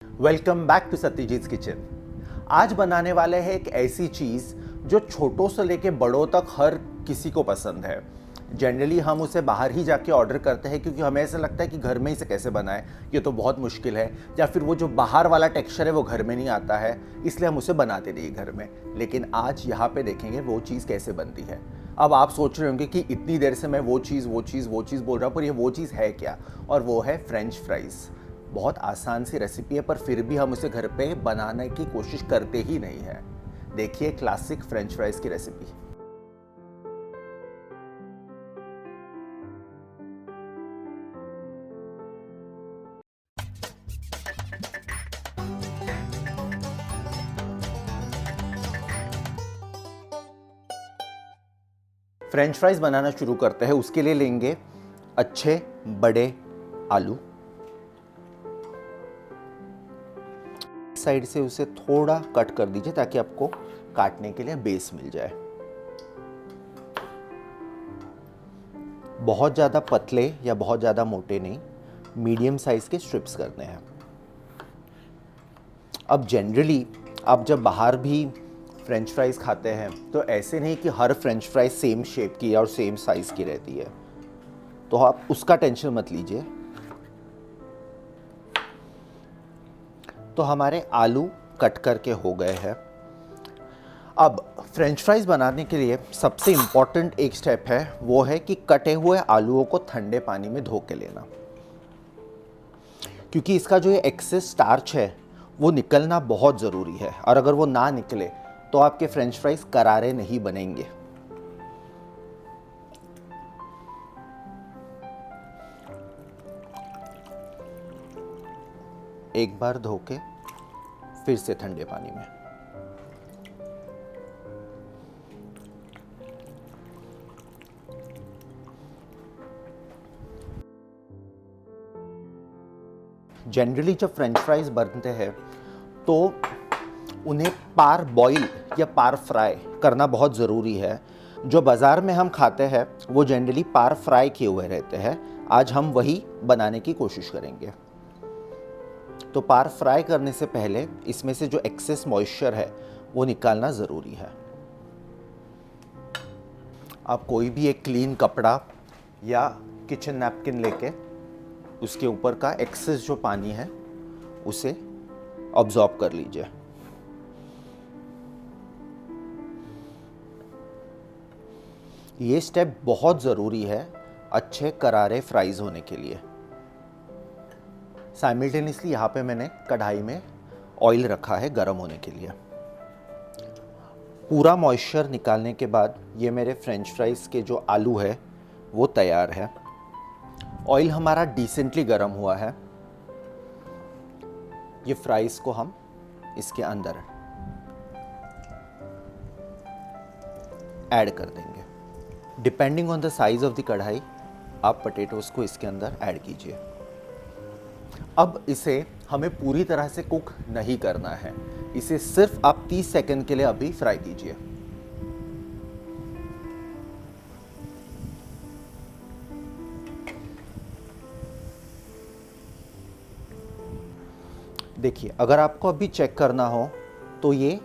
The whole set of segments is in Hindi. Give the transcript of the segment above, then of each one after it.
Welcome back to Satyajit kitchen. आज बनाने वाले हैं एक ऐसी चीज़ जो छोटों से लेके बड़ों तक हर किसी को पसंद है। जनरली हम उसे बाहर ही जाके ऑर्डर करते हैं क्योंकि हमें ऐसा लगता है कि घर में इसे कैसे बनाएं, ये तो बहुत मुश्किल है, या फिर वो जो बाहर वाला टेक्सचर है वो घर में नहीं आता है, इसलिए हम उसे बनाते नहीं घर में। लेकिन आज यहाँ पे देखेंगे वो चीज़ कैसे बनती है। अब आप सोच रहे होंगे कि इतनी देर से मैं वो चीज़ बोल रहा हूँ, पर ये वो चीज़ है क्या? और वो है फ्रेंच फ्राइज़। बहुत आसान सी रेसिपी है, पर फिर भी हम उसे घर पे बनाने की कोशिश करते ही नहीं है। देखिए क्लासिक फ्रेंच फ्राइज की रेसिपी। फ्रेंच फ्राइज बनाना शुरू करते हैं। उसके लिए लेंगे अच्छे बड़े आलू। साइड से उसे थोड़ा कट कर दीजिए ताकि आपको काटने के लिए बेस मिल जाए। बहुत ज़्यादा पतले या बहुत ज़्यादा मोटे नहीं, मीडियम साइज के स्ट्रिप्स करने हैं। अब जनरली आप जब बाहर भी फ्रेंच फ्राइज खाते हैं तो ऐसे नहीं कि her French fries same shape की और सेम साइज़ की रहती है, तो आप उसका टेंशन मत लीजिए। तो हमारे आलू कट करके हो गए हैं। अब फ्रेंच फ्राइज बनाने के लिए सबसे इम्पॉर्टेंट एक स्टेप है, वो है कि कटे हुए आलूओं को ठंडे पानी में धो के लेना, क्योंकि इसका जो ये एक्सेस स्टार्च है वो निकलना बहुत ज़रूरी है, और अगर वो ना निकले तो आपके फ्रेंच फ्राइज करारे नहीं बनेंगे। एक बार धो के फिर से ठंडे पानी में। जनरली जब फ्रेंच फ्राइज बनते हैं तो उन्हें पार बॉईल या पार फ्राई करना बहुत ज़रूरी है। जो बाज़ार में हम खाते हैं वो जनरली पार फ्राई किए हुए रहते हैं। आज हम वही बनाने की कोशिश करेंगे। तो पार फ्राई करने से पहले इसमें से जो एक्सेस मॉइस्चर है वो निकालना ज़रूरी है। आप कोई भी एक क्लीन कपड़ा या किचन नैपकिन लेके उसके ऊपर का एक्सेस जो पानी है उसे ऑब्जॉर्ब कर लीजिए। ये स्टेप बहुत ज़रूरी है अच्छे करारे फ्राइज़ होने के लिए। साइमल्टेनियसली यहाँ पे मैंने कढ़ाई में ऑयल रखा है गर्म होने के लिए। पूरा मॉइस्चर निकालने के बाद ये मेरे फ्रेंच फ्राइज़ के जो आलू है वो तैयार है। ऑयल हमारा डिसेंटली गर्म हुआ है। ये फ्राइज़ को हम इसके अंदर ऐड कर देंगे। Depending on the size of the कढ़ाई आप पोटैटोज़ को इसके अंदर ऐड कीजिए। अब इसे हमें पूरी तरह से कुक नहीं करना है, इसे सिर्फ आप 30 सेकंड के लिए अभी फ्राई कीजिए। देखिए, अगर आपको अभी चेक करना हो तो ये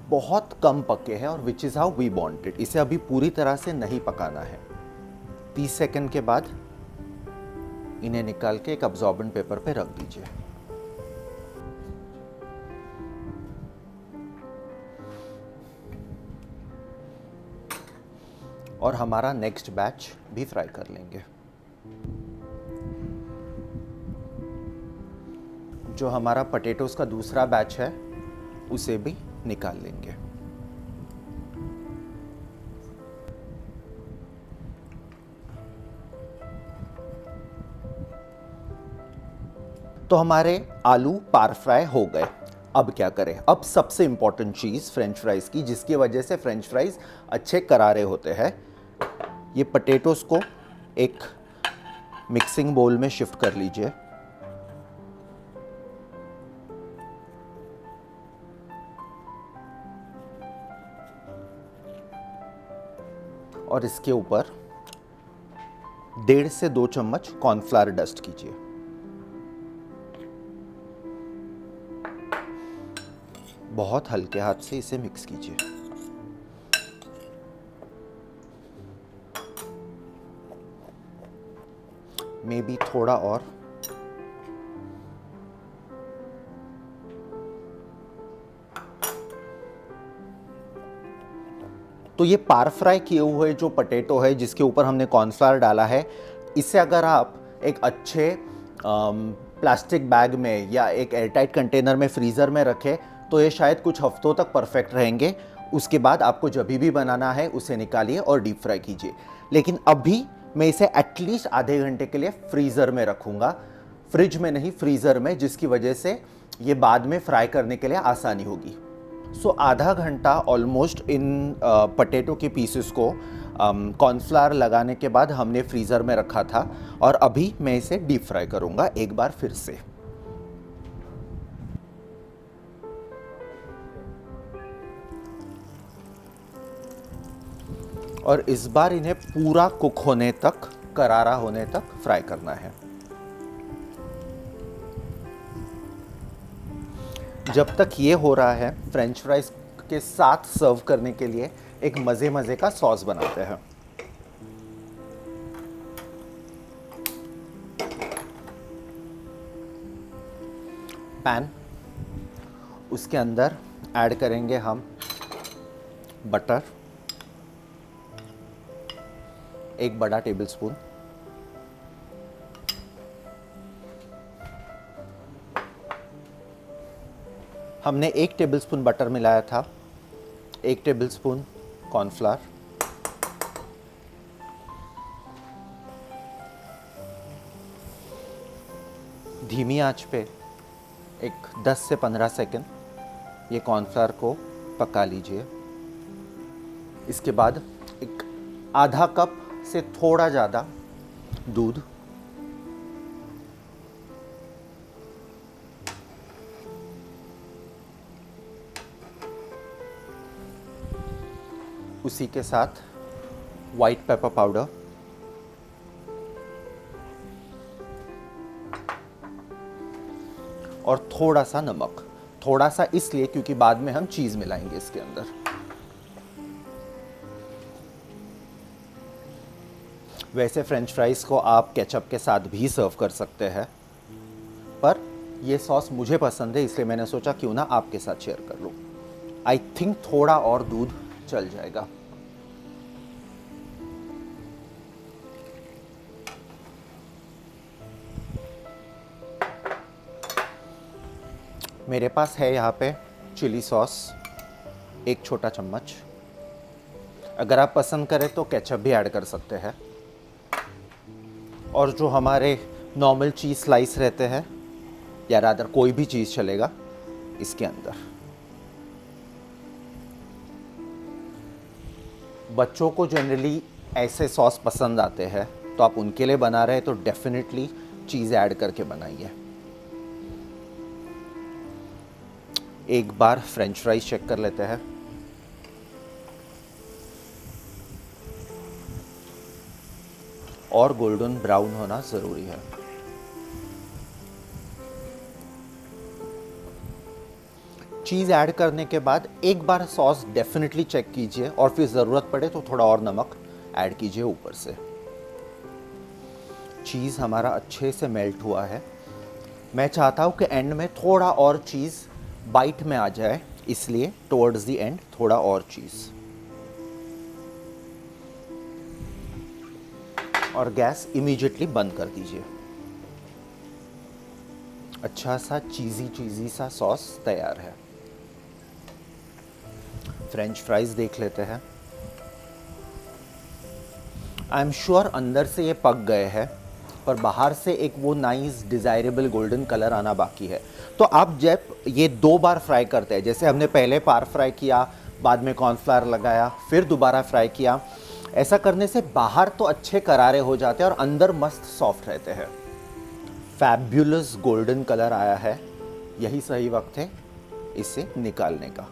बहुत कम पके हैं, और which is how we want it. इसे अभी पूरी तरह से नहीं पकाना है। 30 सेकंड के बाद इन्हें निकाल के एक अब्जॉर्बेंट पेपर पे रख दीजिए। और हमारा नेक्स्ट बैच भी फ्राई कर लेंगे। जो हमारा पोटैटोज़ का दूसरा बैच है उसे भी निकाल लेंगे। तो हमारे आलू पार फ्राई हो गए। अब क्या करें? अब सबसे इंपॉर्टेंट चीज़ फ्रेंच फ्राइज़ की, जिसकी वजह से फ्रेंच फ्राइज़ अच्छे करारे होते हैं, ये पोटैटोज़ को एक मिक्सिंग बोल में शिफ्ट कर लीजिए। और इसके ऊपर 1.5 से 2 चम्मच कॉर्नफ्लावर डस्ट कीजिए। बहुत हल्के हाथ से इसे मिक्स कीजिए। मे बी थोड़ा और। तो ये पार फ्राई किए हुए जो पोटैटो है जिसके ऊपर हमने कॉर्नफ्लावर डाला है, इसे अगर आप एक अच्छे प्लास्टिक बैग में या एक एयरटाइट कंटेनर में फ्रीज़र में रखें तो ये शायद कुछ हफ्तों तक परफेक्ट रहेंगे। उसके बाद आपको जब भी बनाना है उसे निकालिए और डीप फ्राई कीजिए। लेकिन अभी मैं इसे एटलीस्ट आधे घंटे के लिए फ्रीज़र में रखूँगा, फ्रिज में नहीं, फ्रीज़र में, जिसकी वजह से ये बाद में फ्राई करने के लिए आसानी होगी। सो आधा घंटा ऑलमोस्ट इन पोटैटो के पीसेस को कॉर्नफ्लावर लगाने के बाद हमने फ्रीज़र में रखा था और अभी मैं इसे डीप फ्राई करूँगा एक बार फिर से। और इस बार इन्हें पूरा कुक होने तक, करारा होने तक फ्राई करना है। जब तक ये हो रहा है, फ्रेंच फ्राइज के साथ सर्व करने के लिए एक मज़े मज़े का सॉस बनाते हैं। पैन, उसके अंदर ऐड करेंगे हम बटर, 1 बड़ा टेबलस्पून। हमने 1 टेबलस्पून बटर मिलाया था, 1 टेबलस्पून कॉर्नफ्लावर, धीमी आंच पे एक 10 से 15 सेकंड ये कॉर्नफ्लावर को पका लीजिए। इसके बाद एक आधा कप से थोड़ा ज़्यादा दूध, उसी के साथ वाइट पेपर पाउडर, और थोड़ा सा नमक। थोड़ा सा इसलिए क्योंकि बाद में हम चीज़ मिलाएंगे इसके अंदर। वैसे फ्रेंच फ्राइज़ को आप केचप के साथ भी सर्व कर सकते हैं, पर ये सॉस मुझे पसंद है इसलिए मैंने सोचा क्यों ना आपके साथ शेयर कर लूँ। आई थिंक थोड़ा और दूध चल जाएगा। मेरे पास है यहाँ पे चिली सॉस, 1 छोटा चम्मच। अगर आप पसंद करें तो केचप भी ऐड कर सकते हैं। और जो हमारे नॉर्मल चीज़ स्लाइस रहते हैं, या रादर कोई भी चीज़ चलेगा इसके अंदर। बच्चों को जनरली ऐसे सॉस पसंद आते हैं, तो आप उनके लिए बना रहे हैं तो डेफिनेटली चीज़ ऐड करके बनाइए। एक बार फ्रेंच फ्राइज चेक कर लेते हैं। और गोल्डन ब्राउन होना ज़रूरी है। चीज़ ऐड करने के बाद एक बार सॉस डेफिनेटली चेक कीजिए और फिर ज़रूरत पड़े तो थोड़ा और नमक ऐड कीजिए ऊपर से। चीज़ हमारा अच्छे से मेल्ट हुआ है। मैं चाहता हूँ कि एंड में थोड़ा और चीज़ बाइट में आ जाए, इसलिए टुवर्ड्स द एंड थोड़ा और चीज़। और गैस इमीडिएटली बंद कर दीजिए। अच्छा सा चीज़ी सा सॉस तैयार है। फ्रेंच फ्राइज देख लेते हैं। आई एम श्योर अंदर से ये पक गए हैं, पर बाहर से एक वो नाइस डिज़ायरेबल गोल्डन कलर आना बाकी है। तो आप जब ये 2 बार फ्राई करते हैं, जैसे हमने पहले पार फ्राई किया, बाद में कॉर्नफ्लावर लगाया, फिर दोबारा फ्राई किया, ऐसा करने से बाहर तो अच्छे करारे हो जाते हैं और अंदर मस्त सॉफ्ट रहते हैं। फैब्युलस गोल्डन कलर आया है, यही सही वक्त है इसे निकालने का।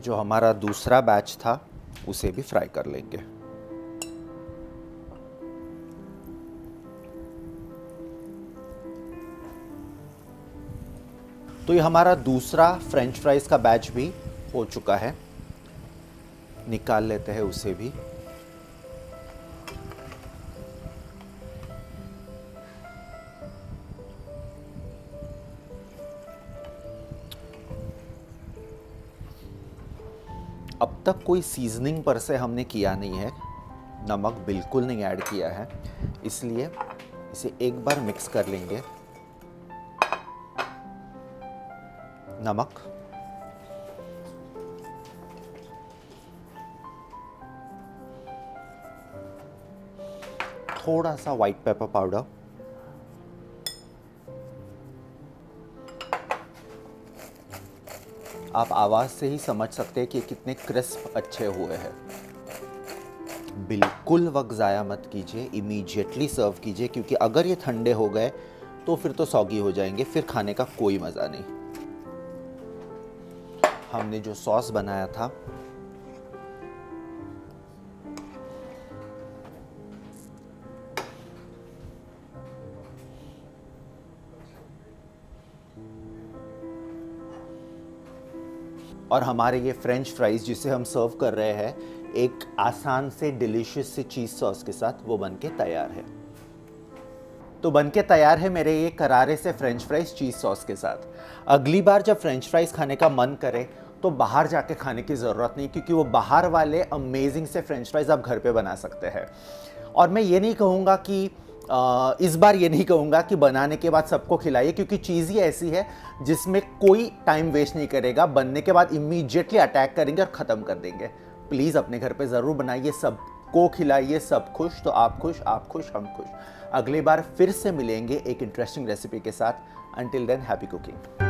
जो हमारा दूसरा बैच था उसे भी फ्राई कर लेंगे। तो ये हमारा दूसरा फ्रेंच फ्राइज का बैच भी हो चुका है, निकाल लेते हैं उसे भी। अब तक कोई सीजनिंग पर से हमने किया नहीं है, नमक बिल्कुल नहीं ऐड किया है, इसलिए इसे एक बार मिक्स कर लेंगे। नमक, थोड़ा सा व्हाइट पेपर पाउडर, आप आवाज़ से ही समझ सकते हैं कि कितने क्रिस्प अच्छे हुए हैं। बिल्कुल वक्त ज़ाया मत कीजिए, इमीडिएटली सर्व कीजिए, क्योंकि अगर ये ठंडे हो गए तो फिर तो सौगी हो जाएंगे, फिर खाने का कोई मज़ा नहीं। हमने जो सॉस बनाया था और हमारे ये फ्रेंच फ्राइज जिसे हम सर्व कर रहे हैं एक आसान से डिलीशियस से चीज़ सॉस के साथ, वो बनके तैयार है। तो बनके तैयार है मेरे ये करारे से फ्रेंच फ्राइज चीज़ सॉस के साथ। अगली बार जब फ्रेंच फ्राइज खाने का मन करे तो बाहर जाके खाने की ज़रूरत नहीं, क्योंकि वो बाहर वाले अमेजिंग से फ्रेंच फ्राइज आप घर पे बना सकते हैं। और मैं ये नहीं कहूँगा कि इस बार ये नहीं कहूँगा कि बनाने के बाद सबको खिलाइए, क्योंकि चीज़ ही ऐसी है जिसमें कोई टाइम वेस्ट नहीं करेगा, बनने के बाद इमीडिएटली अटैक करेंगे और ख़त्म कर देंगे। प्लीज़ अपने घर पे ज़रूर बनाइए, सबको खिलाइए, सब खुश तो आप खुश, आप खुश हम खुश। अगली बार फिर से मिलेंगे एक इंटरेस्टिंग रेसिपी के साथ। Until than happy cooking.